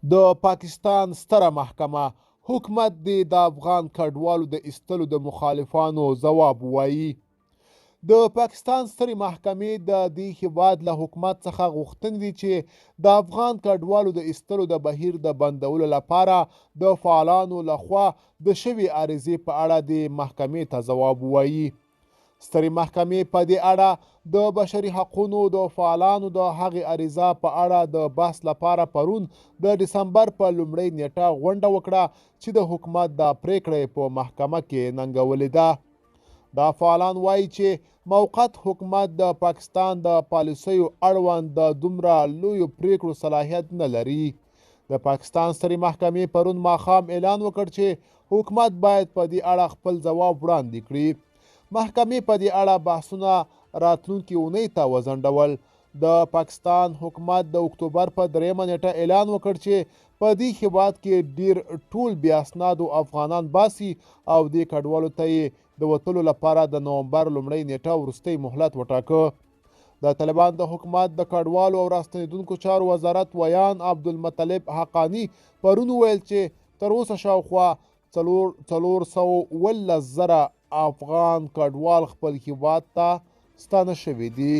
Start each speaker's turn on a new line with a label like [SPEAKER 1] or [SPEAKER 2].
[SPEAKER 1] د پاکستان ستره محکمه حکومت دې د افغان کډوالو د ایستلو د مخالفانو ځواب ووایي. د پاکستان سترې محکمې د دې هیواد له حکومت څخه غوښتنې دي چې د افغان کډوالو د ایستلو د بهیر د بندولو لپاره د فعالانو لخوا د شوې عریضې په اړه د محکمې ته ځواب ووایي. سترې محکمې په دې اړه د بشري حقونو د فعالانو د هغې عریضه په اړه د بحث لپاره پرون د ډسمبر په لومړۍ نیټه غونډه وکړه چې د حکومت دا پریکړه په محکمه کې ننګولې ده. دا فعالان وایي چې موقت حکومت د پاکستان د پالیسیو اړوند د دومره لویو پریکړو صلاحیت نه لري. د پاکستان سترې محکمې پرون ماښام اعلان وکړ چې حکومت باید په دې اړه خپل ځواب وړاندې کړي. محکمې په دې اړه بحثونه راتلونکې اونۍ ته وځنډول. د پاکستان حکومت د اکتوبر په 3 نیټه اعلان وکړ چې په دې هیواد کې ډیر ټول بې اسنادو افغانان باسي او دې کډوالو ته یې د وتلو لپاره د نومبر لومړۍ نیټه وروستی مهلت وټاکه. د طالبان د حکومت د کډوالو او راستنېدونکو چارو وزارت ویان عبدالمطلب حقانی پرون وویل چې تر اوسه شاوخوا 417,000 افغان کډوال خپل هیواد ته ستانه شوي دي.